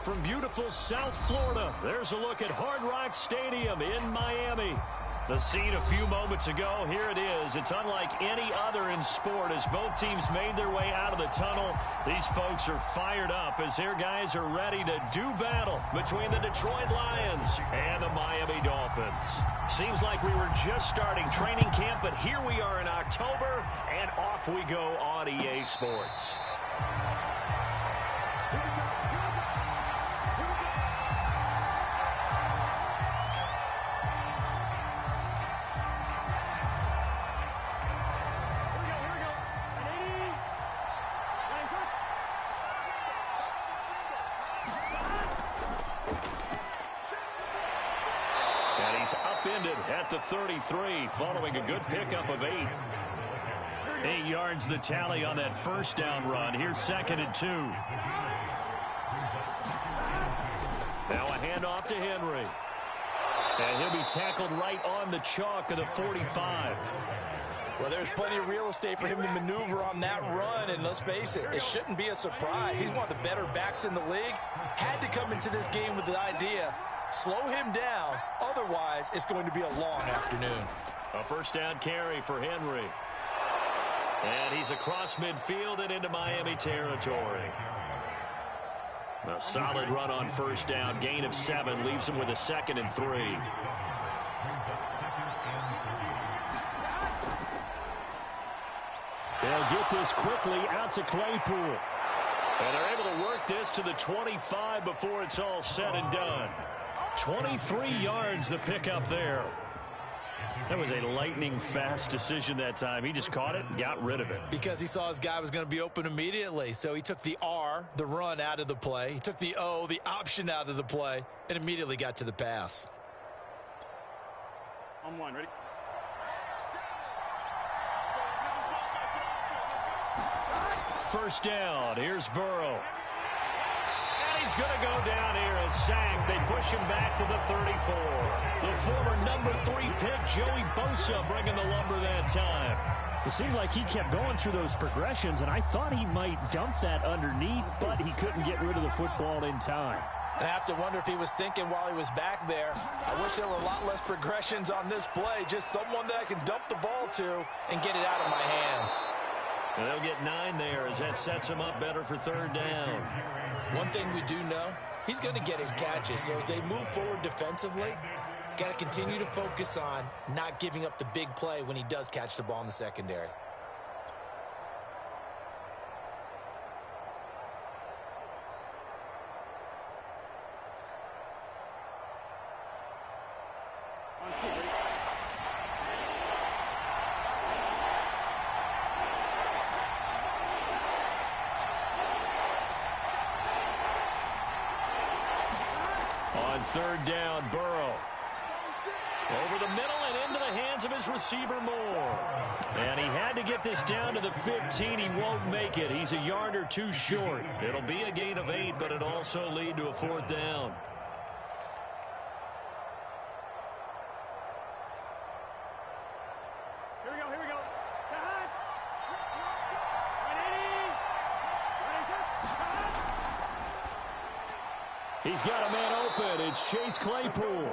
From beautiful South Florida, there's a look at Hard Rock Stadium in Miami. The scene a few moments ago, here it is. It's unlike any other in sport as both teams made their way out of the tunnel. These folks are fired up as their guys are ready to do battle between the Detroit Lions and the Miami Dolphins. Seems like we were just starting training camp, but here we are in October, and off we go on EA Sports. Upended at the 33 following a good pickup of 8. 8 yards the tally on that first down run. Here's 2nd and 2. Now a handoff to Henry. And he'll be tackled right on the chalk of the 45. Well, there's plenty of real estate for him to maneuver on that run, and let's face it, it shouldn't be a surprise. He's one of the better backs in the league. Had to come into this game with the idea, slow him down, otherwise it's going to be a long afternoon. A first down carry for Henry. And he's across midfield and into Miami territory. A solid run on first down, gain of 7, leaves him with a 2nd and 3. They'll get this quickly out to Claypool. And they're able to work this to the 25 before it's all said and done. 23 yards the pickup there. That was a lightning-fast decision that time. He just caught it and got rid of it. Because he saw his guy was going to be open immediately. So he took the R, the run, out of the play. He took the O, the option, out of the play, and immediately got to the pass. On one, ready? First down. Here's Burrow. And he's going to go down here as sacked. They push him back to the 34. The former number 3 pick, Joey Bosa, bringing the lumber that time. It seemed like he kept going through those progressions, and I thought he might dump that underneath, but he couldn't get rid of the football in time. And I have to wonder if he was thinking while he was back there, I wish there were a lot less progressions on this play, just someone that I can dump the ball to and get it out of my hands. And they'll get 9 there as that sets him up better for 3rd down. One thing we do know, he's going to get his catches. So as they move forward defensively, got to continue to focus on not giving up the big play when he does catch the ball in the secondary. On 3rd down, Burrow. Over the middle and into the hands of his receiver, Moore. And he had to get this down to the 15. He won't make it. He's a yard or 2 short. It'll be a gain of 8, but it'll also lead to a 4th down. Here we go, here we go. He's got a man open. It's Chase Claypool.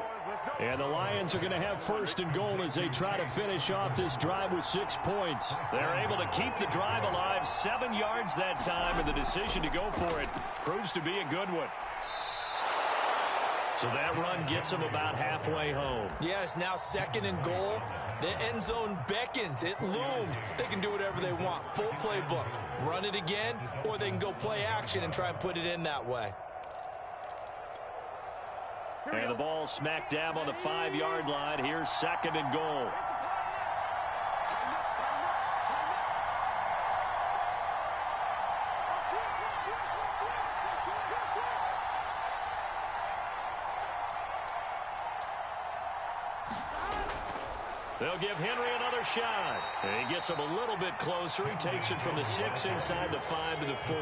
And the Lions are going to have 1st and goal as they try to finish off this drive with 6 points. They're able to keep the drive alive, 7 yards that time, and the decision to go for it proves to be a good one. So that run gets them about halfway home. Yes, now 2nd and goal. The end zone beckons. It looms. They can do whatever they want. Full playbook. Run it again, or they can go play action and try and put it in that way. And the ball smack dab on the 5-yard line. Here's 2nd and goal. They'll give Henry another shot. And he gets him a little bit closer. He takes it from the 6 inside the 5 to the 4.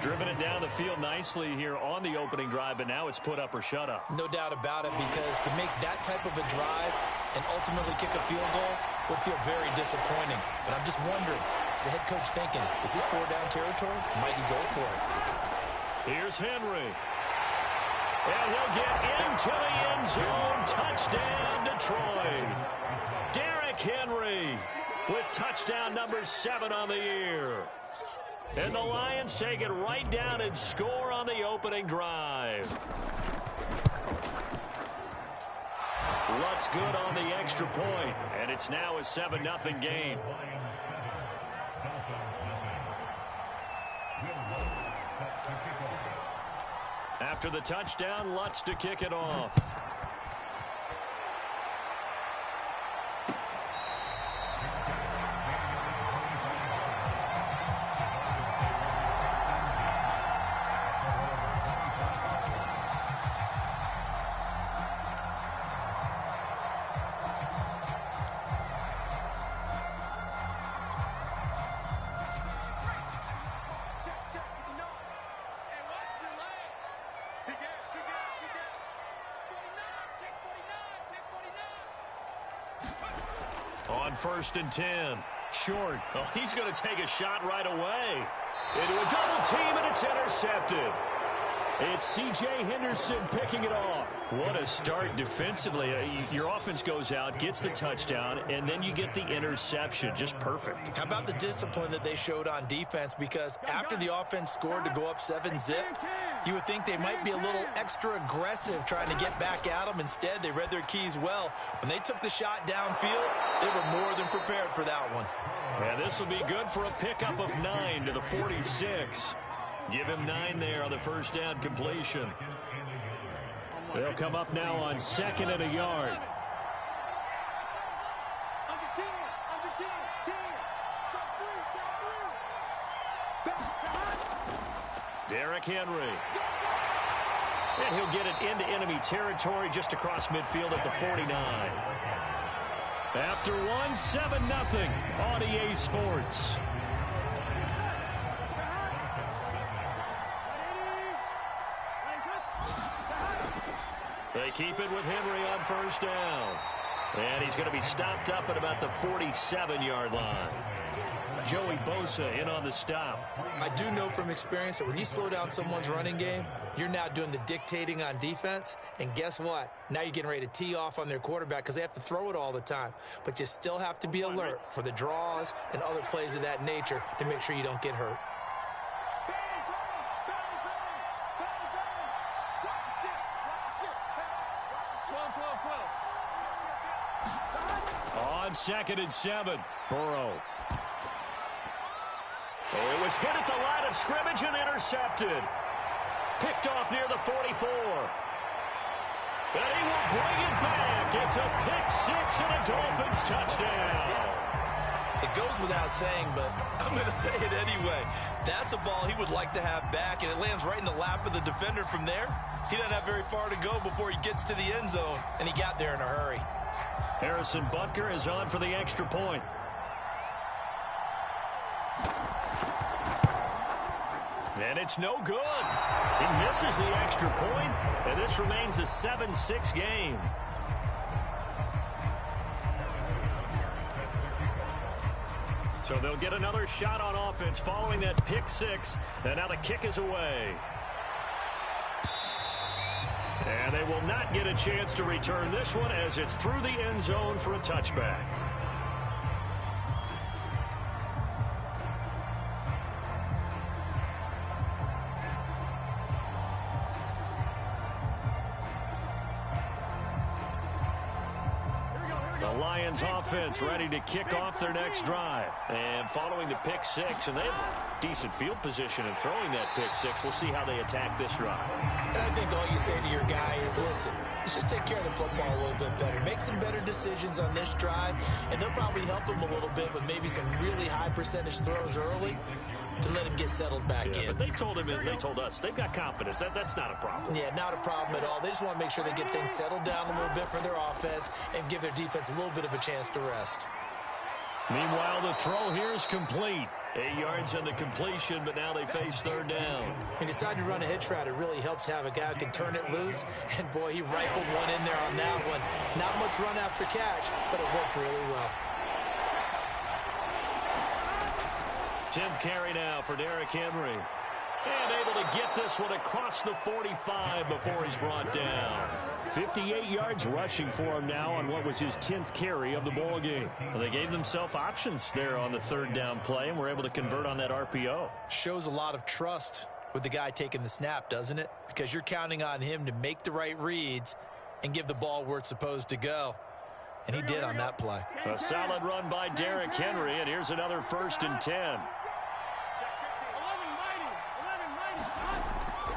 Driven it down the field nicely here on the opening drive, but now it's put up or shut up. No doubt about it, because to make that type of a drive and ultimately kick a field goal would feel very disappointing. But I'm just wondering, is the head coach thinking, is this 4-down territory? Might he go for it? Here's Henry. And he'll get into the end zone. Touchdown, Detroit. Derrick Henry with touchdown number 7 on the year. And the Lions take it right down and score on the opening drive. Lutz good on the extra point, and it's now a 7-0 game. After the touchdown, Lutz to kick it off. On 1st and 10. Short. Oh, he's going to take a shot right away. Into a double team, and it's intercepted. It's C.J. Henderson picking it off. What a start defensively. Your offense goes out, gets the touchdown, and then you get the interception. Just perfect. How about the discipline that they showed on defense? Because after the offense scored to go up 7-zip, you would think they might be a little extra aggressive trying to get back at them. Instead, they read their keys well. When they took the shot downfield, they were more than prepared for that one. And this will be good for a pickup of 9 to the 46. Give him 9 there on the first down completion. They'll come up now on 2nd and a yard. Derrick Henry. And he'll get it into enemy territory just across midfield at the 49. After 7-0 on EA Sports. They keep it with Henry on first down. And he's going to be stopped up at about the 47-yard line. Joey Bosa in on the stop. I do know from experience that when you slow down someone's running game, you're now doing the dictating on defense. And guess what? Now you're getting ready to tee off on their quarterback because they have to throw it all the time. But you still have to be alert for the draws and other plays of that nature to make sure you don't get hurt. On 2nd and 7, Burrow. Oh, it was hit at the line of scrimmage and intercepted. Picked off near the 44. And he will bring it back. It's a pick-6 and a Dolphins touchdown. It goes without saying, but I'm going to say it anyway. That's a ball he would like to have back, and it lands right in the lap of the defender from there. He doesn't have very far to go before he gets to the end zone, and he got there in a hurry. Harrison Butker is on for the extra point. And it's no good. He misses the extra point, and this remains a 7-6 game. So they'll get another shot on offense following that pick-6, and now the kick is away. And they will not get a chance to return this one as it's through the end zone for a touchback. Lions offense ready to kick off their next drive. And following the pick-6, and they have decent field position in throwing that pick-6. We'll see how they attack this drive. And I think all you say to your guy is, listen, let's just take care of the football a little bit better. Make some better decisions on this drive, and they'll probably help him a little bit with maybe some really high percentage throws early to let him get settled back in. But they told him and they told us they've got confidence. That's not a problem. Yeah, not a problem at all. They just want to make sure they get things settled down a little bit for their offense and give their defense a little bit of a chance to rest. Meanwhile, the throw here is complete. 8 yards on the completion, but now they face third down. He decided to run a hitch route. It really helps to have a guy who can turn it loose. And, boy, he rifled one in there on that one. Not much run after catch, but it worked really well. 10th carry now for Derrick Henry. And able to get this one across the 45 before he's brought down. 58 yards rushing for him now on what was his 10th carry of the ball game. Well, they gave themselves options there on the third down play and were able to convert on that RPO. Shows a lot of trust with the guy taking the snap, doesn't it? Because you're counting on him to make the right reads and give the ball where it's supposed to go. And he did on that play. A solid run by Derrick Henry, and here's another 1st and 10.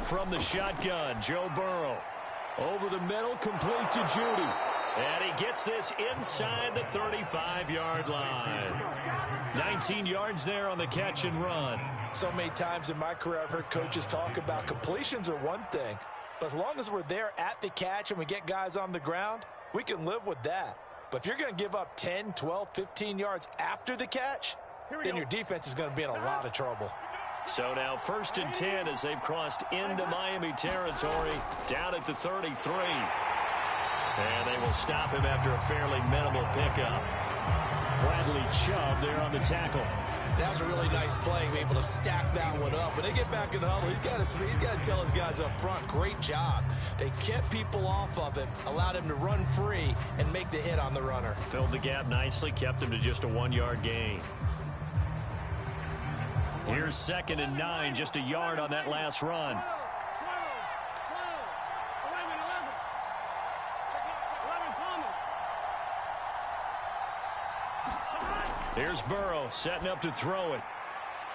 From the shotgun, Joe Burrow. Over the middle, complete to Judy. And he gets this inside the 35-yard line. 19 yards there on the catch and run. So many times in my career I've heard coaches talk about completions are one thing. But as long as we're there at the catch and we get guys on the ground, we can live with that. But if you're going to give up 10, 12, 15 yards after the catch, then your defense is going to be in a lot of trouble. So now 1st and 10 as they've crossed into Miami territory, down at the 33. And they will stop him after a fairly minimal pickup. Bradley Chubb there on the tackle. That was a really nice play, able to stack that one up. When they get back in the huddle, he's got to tell his guys up front, great job. They kept people off of him, allowed him to run free and make the hit on the runner. Filled the gap nicely, kept him to just a 1-yard gain. Here's 2nd and 9, just a yard on that last run. Here's Burrow setting up to throw it.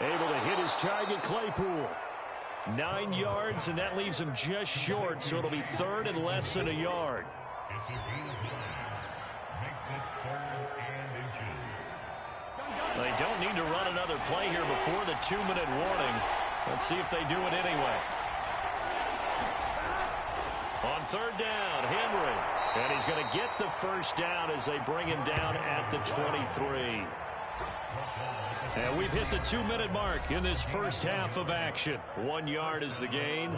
Able to hit his target, Claypool. 9 yards, and that leaves him just short, so it'll be 3rd and less than a yard. They don't need to run another play here before the 2-minute warning. Let's see if they do it anyway. On 3rd down, Henry. And he's going to get the 1st down as they bring him down at the 23. And we've hit the 2-minute mark in this first half of action. 1 yard is the gain.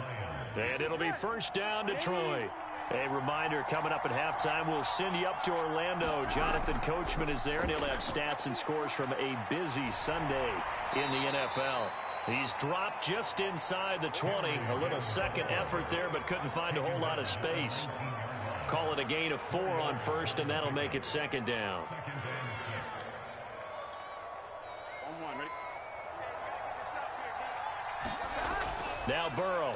And it'll be 1st down, Detroit. A reminder, coming up at halftime, we'll send you up to Orlando. Jonathan Coachman is there, and he'll have stats and scores from a busy Sunday in the NFL. He's dropped just inside the 20. A little second effort there, but couldn't find a whole lot of space. Call it a gain of 4 on 1st, and that'll make it 2nd down. Now Burrow.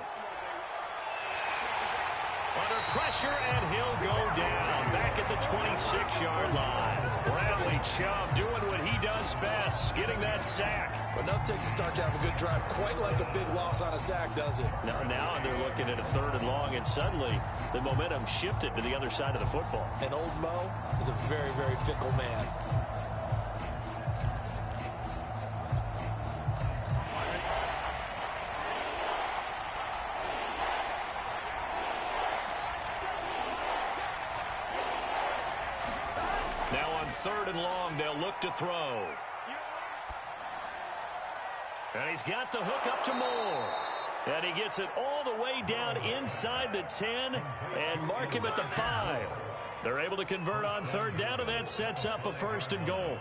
Under pressure, and he'll go down back at the 26-yard line. Bradley Chubb doing what he does best, getting that sack. But enough takes to start to have a good drive, quite like a big loss on a sack, does it? Now they're looking at a 3rd and long, and suddenly the momentum shifted to the other side of the football. And old Mo is a very, very fickle man. Now on 3rd and long, they'll look to throw. And he's got the hook up to Moore. And he gets it all the way down inside the 10 and mark him at the 5. They're able to convert on 3rd down, and that sets up a 1st and goal.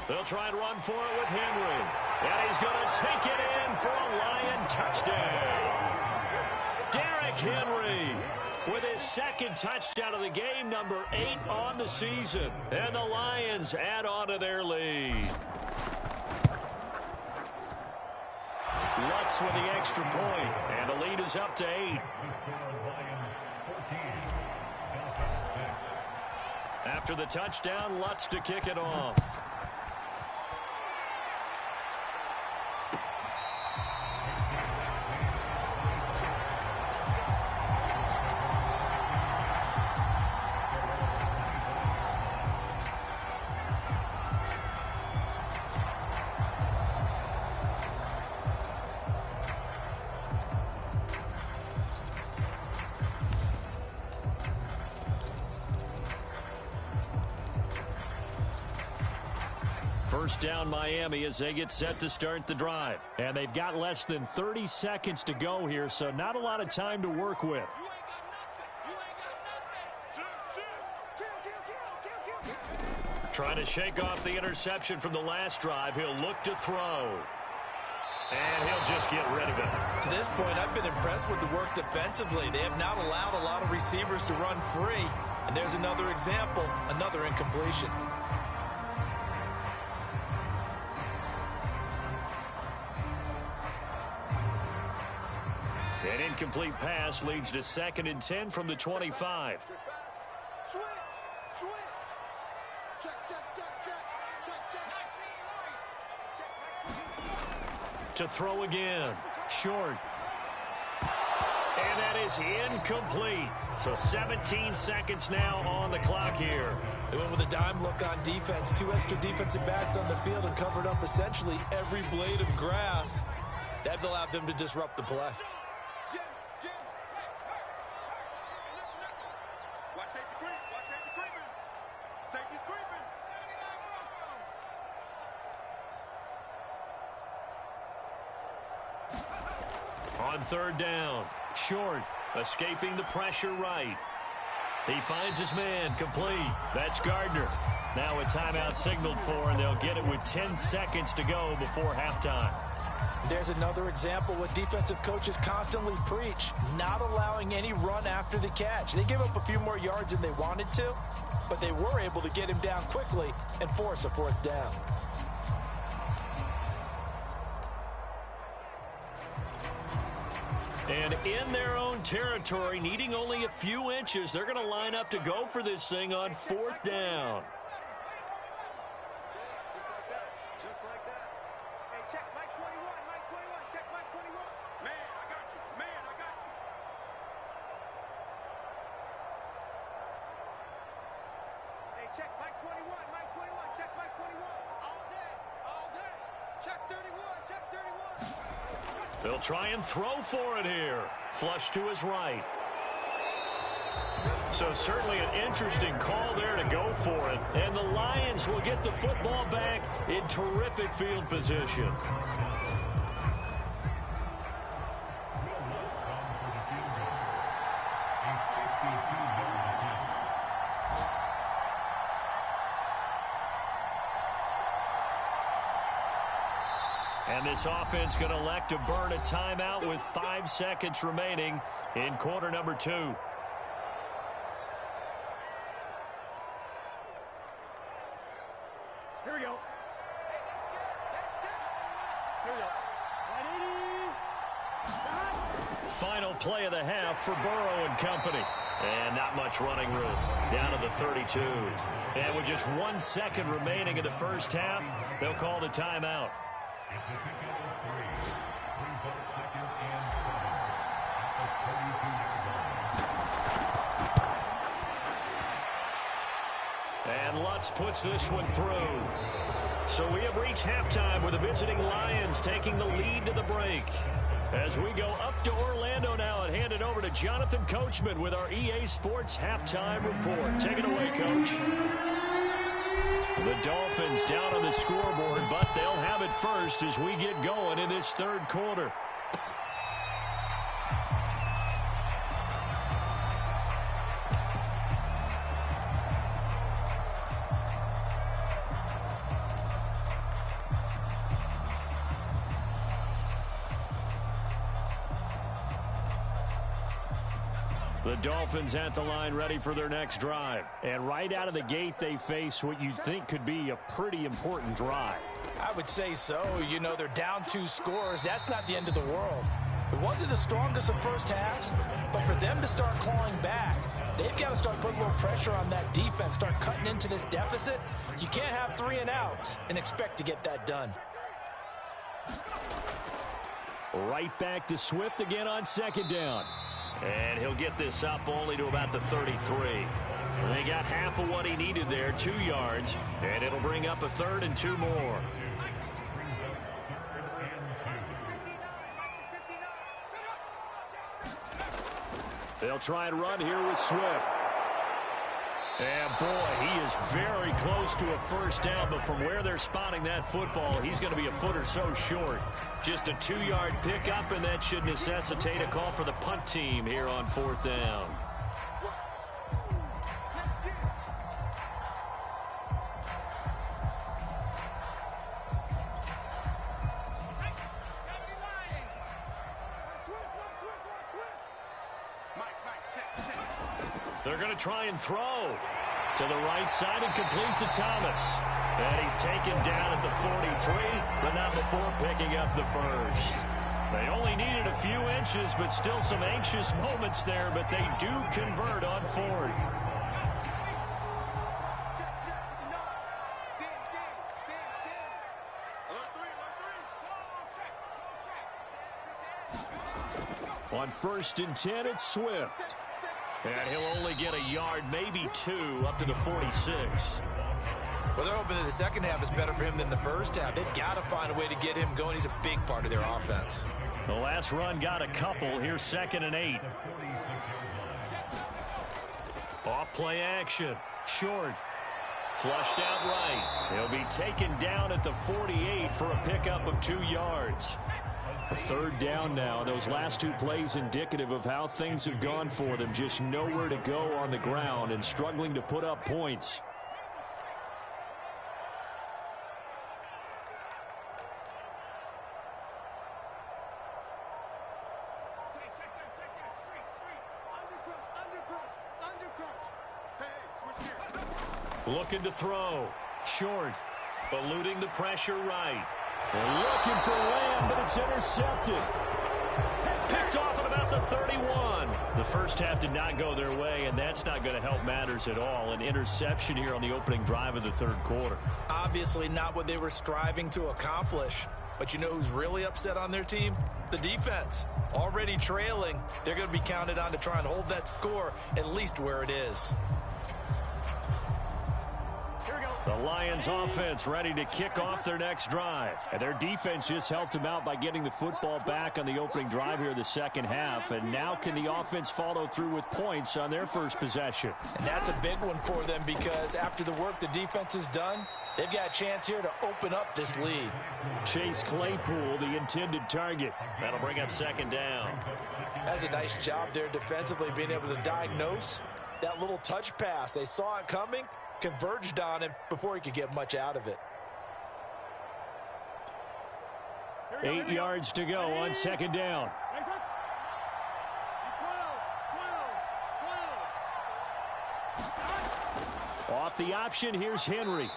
They'll try and run for it with Henry. And he's going to take it in for a Lion touchdown. Derrick Henry with his 2nd touchdown of the game, number 8 on the season. And the Lions add on to their lead. Lutz with the extra point, and the lead is up to 8. After the touchdown, Lutz to kick it off. First down Miami as they get set to start the drive. And they've got less than 30 seconds to go here, so not a lot of time to work with. Trying to shake off the interception from the last drive. He'll look to throw. And he'll just get rid of it. To this point, I've been impressed with the work defensively. They have not allowed a lot of receivers to run free. And there's another example, another incompletion. An incomplete pass leads to 2nd and 10 from the 25. Switch. Check. To throw again. Short. And that is incomplete. So 17 seconds now on the clock here. They went with a dime look on defense. 2 extra defensive backs on the field and covered up essentially every blade of grass. That allowed them to disrupt the play. Safety's creeping. On 3rd down. Short. Escaping the pressure right. He finds his man. Complete. That's Gardner. Now a timeout signaled for, and they'll get it with 10 seconds to go before halftime. There's another example what defensive coaches constantly preach, not allowing any run after the catch. They gave up a few more yards than they wanted to, but they were able to get him down quickly and force a 4th down. And in their own territory, needing only a few inches, they're going to line up to go for this thing on 4th down. Just like that. Hey, check Mike 21. Check Mike 21. Man, I got you. Hey, check Mike 21. Check Mike 21. All day. Check 31. They'll try and throw for it here. Flush to his right. So certainly an interesting call there to go for it. And the Lions will get the football back in terrific field position. And this offense going to elect to burn a timeout with 5 seconds remaining in quarter number 2. Here we go. Hey, that's good. Here we go. Final play of the half for Burrow and company. And not much running room. Down to the 32. And with just 1 second remaining in the first half, they'll call the timeout. And Lutz puts this one through. So we have reached halftime with the visiting Lions taking the lead to the break. As we go up to Orlando now and hand it over to Jonathan Coachman with our EA Sports halftime report. Take it away, Coach. The Dolphins down on the scoreboard, but they'll have it first as we get going in this 3rd quarter. The Dolphins at the line ready for their next drive. And right out of the gate, they face what you'd think could be a pretty important drive. I would say so. You know, they're down 2 scores. That's not the end of the world. It wasn't the strongest of first halves, but for them to start clawing back, they've got to start putting a little pressure on that defense, start cutting into this deficit. You can't have 3 and outs and expect to get that done. Right back to Swift again on 2nd down. And he'll get this up only to about the 33. And they got half of what he needed there, 2 yards. And it'll bring up a 3rd and 2 more. They'll try and run here with Swift. And boy, he is very close to a first down, but from where they're spotting that football, he's going to be a foot or so short. Just a 2-yard pickup, and that should necessitate a call for the punt team here on 4th down. They're going to try and throw to the right side and complete to Thomas. And he's taken down at the 43, but not before picking up the first. They only needed a few inches, but still some anxious moments there, but they do convert on fourth. On 1st and 10, it's Swift. And he'll only get a yard, maybe 2, up to the 46. Well, they're hoping that the second half is better for him than the first half. They've got to find a way to get him going. He's a big part of their offense. The last run got a couple. Here's 2nd and 8. Off play action. Short. Flushed out right. He'll be taken down at the 48 for a pickup of 2 yards. A 3rd down now. Those last 2 plays indicative of how things have gone for them. Just nowhere to go on the ground and struggling to put up points. Looking to throw. Short. Eluding the pressure right. They're looking for Lamb, but it's intercepted. Picked off at about the 31. The first half did not go their way, and that's not going to help matters at all. An interception here on the opening drive of the 3rd quarter. Obviously not what they were striving to accomplish. But you know who's really upset on their team? The defense. Already trailing. They're going to be counted on to try and hold that score at least where it is. The Lions offense ready to kick off their next drive. And their defense just helped them out by getting the football back on the opening drive here in the second half. And now can the offense follow through with points on their first possession? And that's a big one for them because after the work the defense has done, they've got a chance here to open up this lead. Chase Claypool, the intended target. That'll bring up 2nd down. That's a nice job there defensively, being able to diagnose that little touch pass. They saw it coming, converged on him before he could get much out of it. 8 yards to go on 2nd down. Off the option, here's Henry.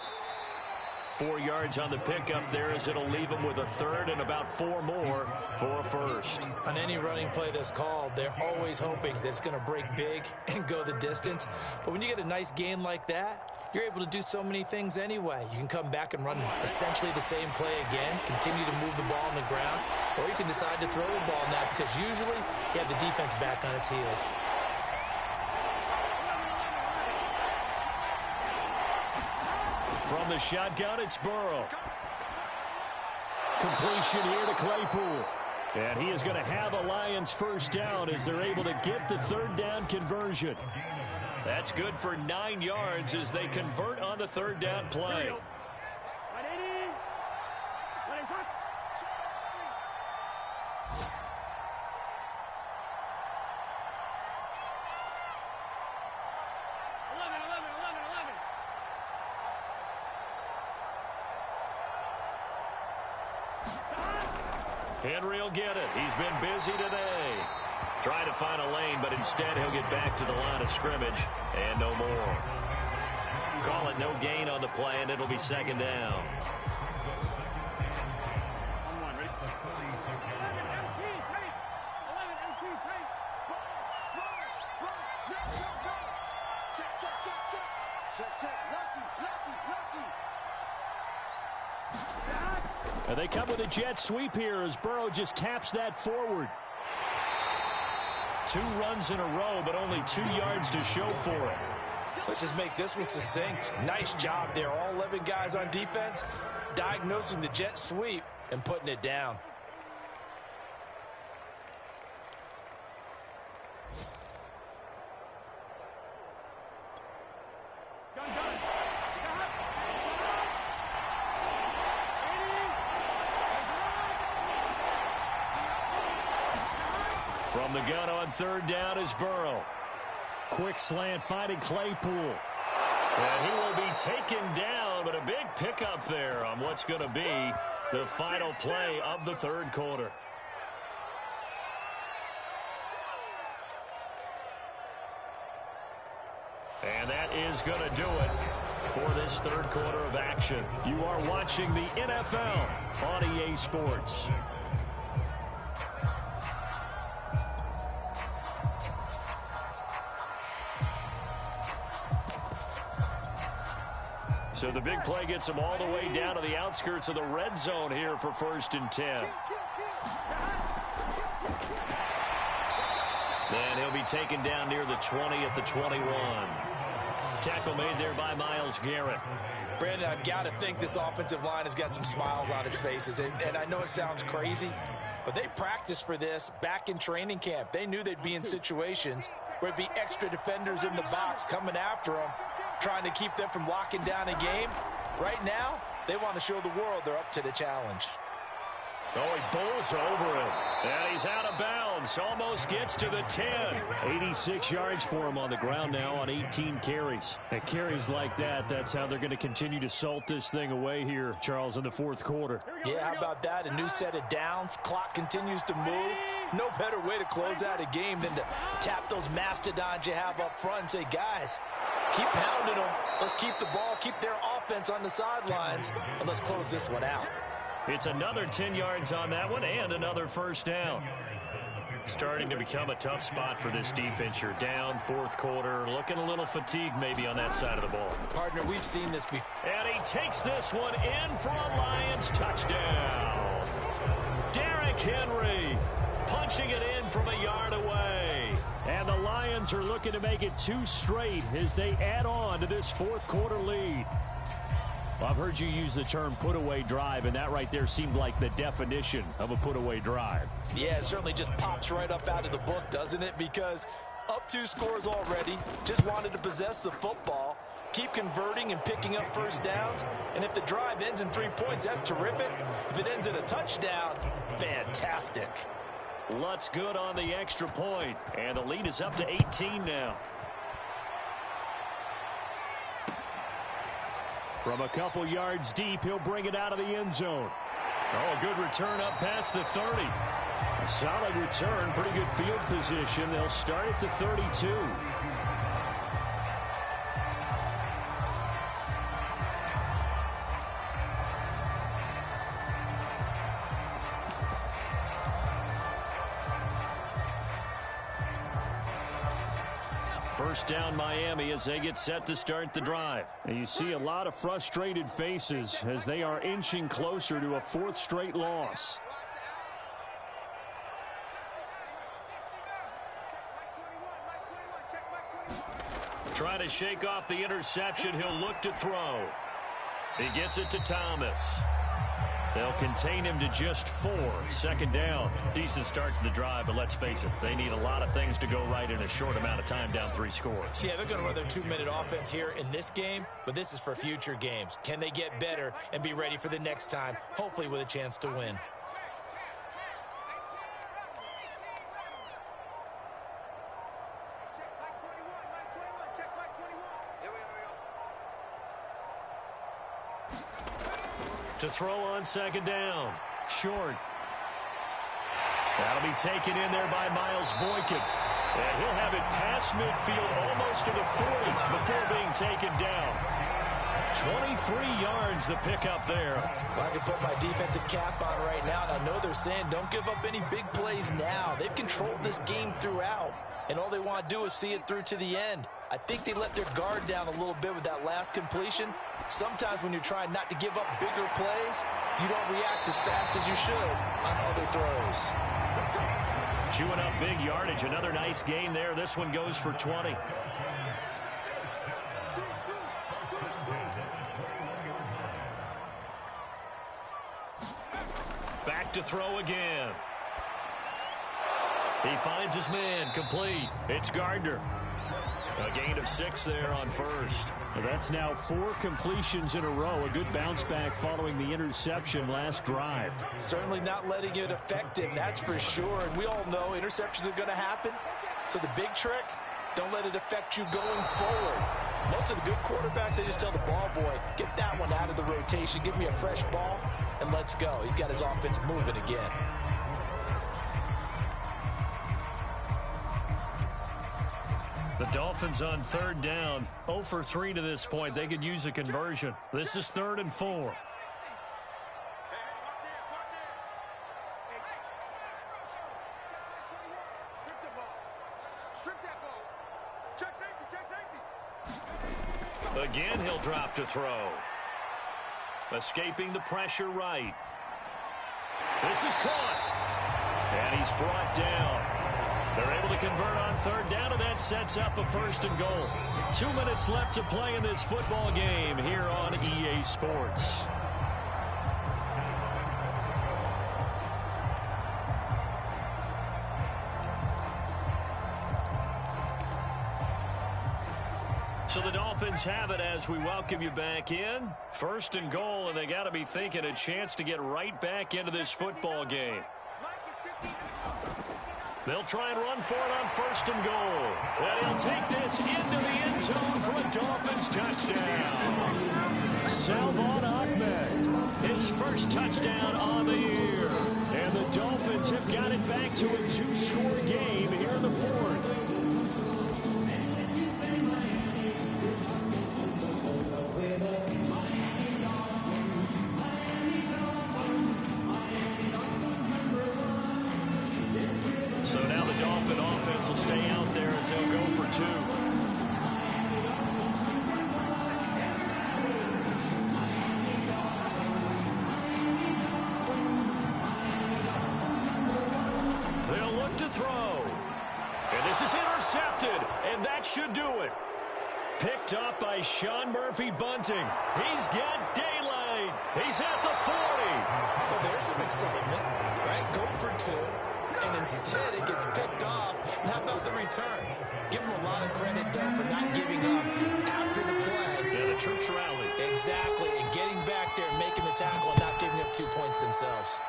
4 yards on the pickup there as it'll leave him with a 3rd and about 4 more for a 1st. On any running play that's called, they're always hoping that it's going to break big and go the distance. But when you get a nice gain like that, you're able to do so many things anyway. You can come back and run essentially the same play again, continue to move the ball on the ground, or you can decide to throw the ball now because usually you have the defense back on its heels. From the shotgun, it's Burrow. Completion here to Claypool. And he is going to have a Lions 1st down as they're able to get the 3rd down conversion. That's good for 9 yards as they convert on the 3rd down play. Henry will get it. He's been busy today. Trying to find a lane, but instead he'll get back to the line of scrimmage and no more. Call it no gain on the play, and it'll be 2nd down. And they come with a jet sweep here as Burrow just taps that forward. 2 runs in a row, but only 2 yards to show for it. Let's just make this one succinct. Nice job there. All 11 guys on defense diagnosing the jet sweep and putting it down. From the gun on 3rd down is Burrow. Quick slant finding Claypool. And he will be taken down, but a big pickup there on what's going to be the final play of the 3rd quarter. And that is going to do it for this third quarter of action. You are watching the NFL on EA Sports. So the big play gets him all the way down to the outskirts of the red zone here for 1st and 10. Then he'll be taken down near the 20 at the 21. Tackle made there by Myles Garrett. Brandon, I've got to think this offensive line has got some smiles on its faces. And I know it sounds crazy, but they practiced for this back in training camp. They knew they'd be in situations where it'd be extra defenders in the box coming after them, trying to keep them from locking down a game. Right now, they want to show the world they're up to the challenge. Oh, he bowls over it. And he's out of bounds. Almost gets to the 10. 86 yards for him on the ground now on 18 carries. And carries like that, that's how they're going to continue to salt this thing away here, Charles, in the fourth quarter. Yeah, how about that? A new set of downs. Clock continues to move. No better way to close out a game than to tap those mastodons you have up front and say, guys, keep pounding them. Let's keep the ball, keep their offense on the sidelines, and let's close this one out. It's another 10 yards on that one and another first down. Starting to become a tough spot for this defense. You're down fourth quarter, looking a little fatigued maybe on that side of the ball. Partner, we've seen this before. And he takes this one in for a Lions touchdown. Derrick Henry punching it in from a yard away. And the Lions are looking to make it 2 straight as they add on to this fourth quarter lead. Well, I've heard you use the term put-away drive, and that right there seemed like the definition of a put-away drive. Yeah, it certainly just pops right up out of the book, doesn't it? Because up 2 scores already, just wanted to possess the football, keep converting and picking up first downs. And if the drive ends in 3 points, that's terrific. If it ends in a touchdown, fantastic. Lutz good on the extra point, and the lead is up to 18 now. From a couple yards deep, he'll bring it out of the end zone. Oh, a good return up past the 30. A solid return, pretty good field position. They'll start at the 32. First down Miami as they get set to start the drive. And you see a lot of frustrated faces as they are inching closer to a 4th straight loss. Trying to shake off the interception. He'll look to throw. He gets it to Thomas. They'll contain him to just 4. Second down. Decent start to the drive, but let's face it, they need a lot of things to go right in a short amount of time, down 3 scores. Yeah, they're going to run their 2-minute offense here in this game, but this is for future games. Can they get better and be ready for the next time, hopefully with a chance to win? To throw on second down. Short. That'll be taken in there by Miles Boykin. And he'll have it past midfield almost to the 40 before being taken down. 23 yards the pickup there. Well, I can put my defensive cap on right now, and I know they're saying don't give up any big plays now. They've controlled this game throughout, and all they want to do is see it through to the end. I think they let their guard down a little bit with that last completion. Sometimes when you're trying not to give up bigger plays, you don't react as fast as you should on other throws. Chewing up big yardage. Another nice gain there. This one goes for 20. Back to throw again. He finds his man. Complete. It's Gardner. A gain of 6 there on first. Well, that's now 4 completions in a row. A good bounce back following the interception last drive. Certainly not letting it affect him, that's for sure. And we all know interceptions are going to happen. So the big trick, don't let it affect you going forward. Most of the good quarterbacks, they just tell the ball boy, get that one out of the rotation, give me a fresh ball, and let's go. He's got his offense moving again. The Dolphins on third down, 0 for 3 to this point. They could use a conversion. This is 3rd and 4. Again, he'll drop to throw. Escaping the pressure right. This is caught. And he's brought down. They're able to convert on third down, and that sets up a 1st and goal. 2 minutes left to play in this football game here on EA Sports. So the Dolphins have it as we welcome you back in. 1st and goal, and they got to be thinking a chance to get right back into this football game. They'll try and run for it on 1st and goal. And he'll take this into the end zone for a Dolphins touchdown. Salvon Ahmed, his first touchdown on the year. And the Dolphins have got it back to a 2-score game here in the 4th. So now the Dolphin offense will stay out there as they'll go for 2. They'll look to throw. And this is intercepted, and that should do it. Picked up by Sean Murphy-Bunting. He's got daylight. He's at the 40. Well, there's some excitement, right? Go for 2. And instead it gets picked off. And how about the return? Give them a lot of credit, though, for not giving up after the play. Yeah, the troops rally. Exactly, and getting back there and making the tackle and not giving up 2 points themselves.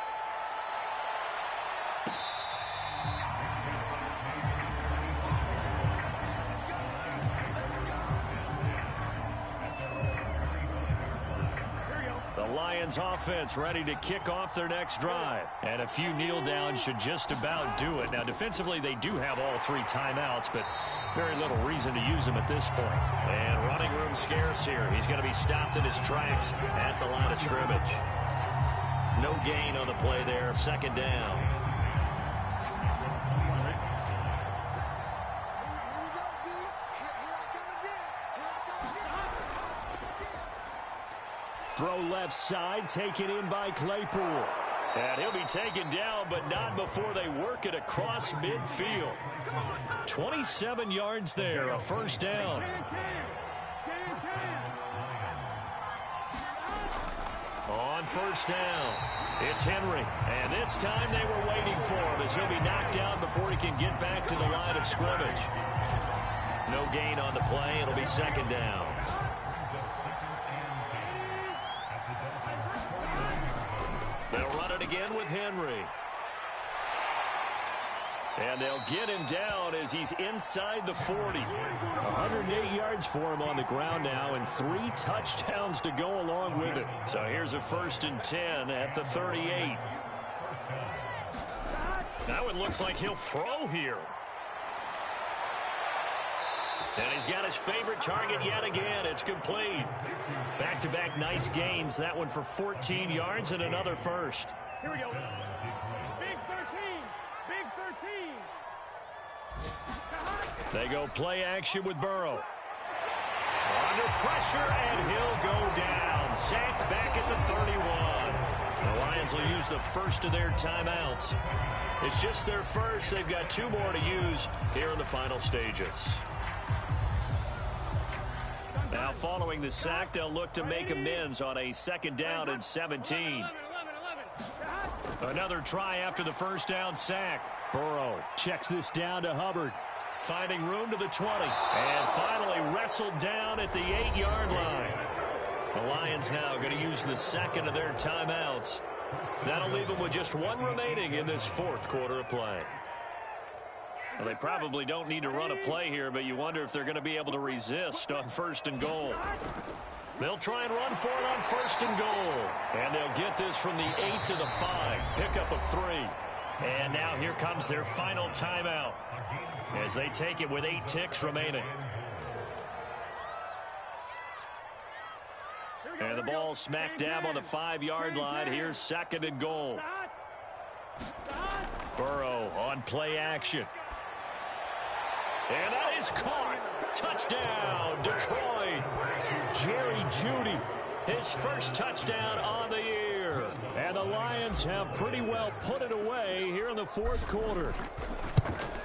Lions offense ready to kick off their next drive. And a few kneel downs should just about do it. Now, defensively, they do have all 3 timeouts, but very little reason to use them at this point. And running room scarce here. He's going to be stopped in his tracks at the line of scrimmage. No gain on the play there. 2nd down. Throw left side, taken in by Claypool. And he'll be taken down, but not before they work it across midfield. 27 yards there, a 1st down. On 1st down, it's Henry. And this time they were waiting for him as he'll be knocked down before he can get back to the line of scrimmage. No gain on the play. It'll be 2nd down. They'll run it again with Henry. And they'll get him down as he's inside the 40. 108 yards for him on the ground now and 3 touchdowns to go along with it. So here's a 1st and 10 at the 38. Now it looks like he'll throw here. And he's got his favorite target yet again. It's complete. Back-to-back nice gains. That one for 14 yards and another 1st. Here we go. Big 13. Big 13. They go play action with Burrow. Under pressure, and he'll go down. Sacked back at the 31. The Lions will use the 1st of their timeouts. It's just their 1st. They've got 2 more to use here in the final stages. Now, following the sack, they'll look to make amends on a 2nd down and 17. Another try after the 1st down sack. Burrow checks this down to Hubbard. Finding room to the 20. And finally wrestled down at the 8-yard line. The Lions now going to use the 2nd of their timeouts. That'll leave them with just 1 remaining in this 4th quarter of play. Well, they probably don't need to run a play here, but you wonder if they're going to be able to resist on 1st and goal. They'll try and run for it on 1st and goal. And they'll get this from the 8 to the 5. Pickup of 3. And now here comes their final timeout as they take it with 8 ticks remaining. And the ball smack dab on the 5-yard line. Here's 2nd and goal. Burrow on play action. And that is caught. Touchdown, Detroit. Jerry Jeudy, his first touchdown on the year. And the Lions have pretty well put it away here in the 4th quarter.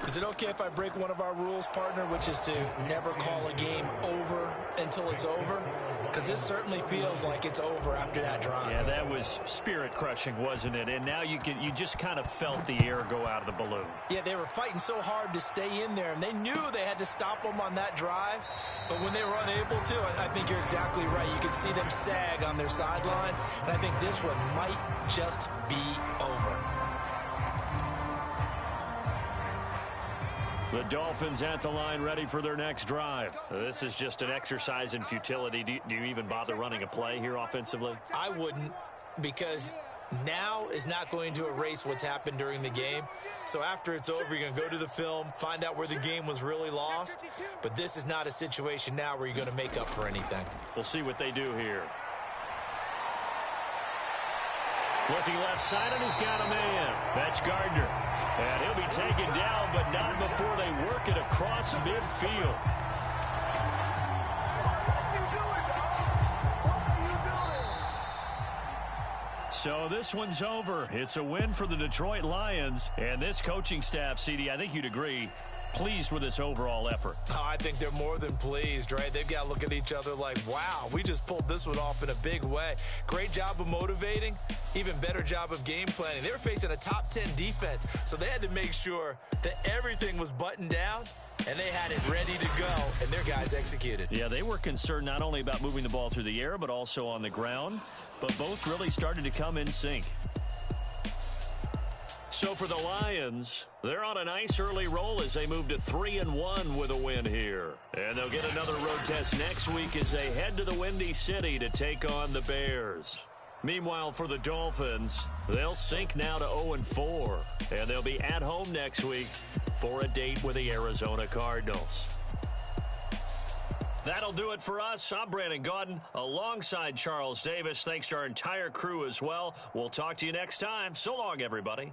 Is it okay if I break one of our rules, partner, which is to never call a game over until it's over? Because this certainly feels like it's over after that drive. Yeah, that was spirit-crushing, wasn't it? And now you just kind of felt the air go out of the balloon. Yeah, they were fighting so hard to stay in there, and they knew they had to stop them on that drive. But when they were unable to, I think you're exactly right. You could see them sag on their sideline, and I think this one might just be over. The Dolphins at the line ready for their next drive. This is just an exercise in futility. Do you even bother running a play here offensively? I wouldn't, because now is not going to erase what's happened during the game. So after it's over, you're going to go to the film, find out where the game was really lost. But this is not a situation now where you're going to make up for anything. We'll see what they do here. Looking left side, and he's got a man. That's Gardner. And he'll be taken down, but not before they work it across midfield. So this one's over. It's a win for the Detroit Lions. And this coaching staff, CD, I think you'd agree, pleased with this overall effort. Oh, I think they're more than pleased, right? They've got to look at each other like, wow, we just pulled this one off in a big way. Great job of motivating. Even better job of game planning. They were facing a top 10 defense, so they had to make sure that everything was buttoned down, and they had it ready to go, and their guys executed. Yeah, they were concerned not only about moving the ball through the air, but also on the ground. But both really started to come in sync. So for the Lions, they're on a nice early roll as they move to 3-1 with a win here. And they'll get another road test next week as they head to the Windy City to take on the Bears. Meanwhile, for the Dolphins, they'll sink now to 0-4, and they'll be at home next week for a date with the Arizona Cardinals. That'll do it for us. I'm Brandon Gaudin alongside Charles Davis. Thanks to our entire crew as well. We'll talk to you next time. So long, everybody.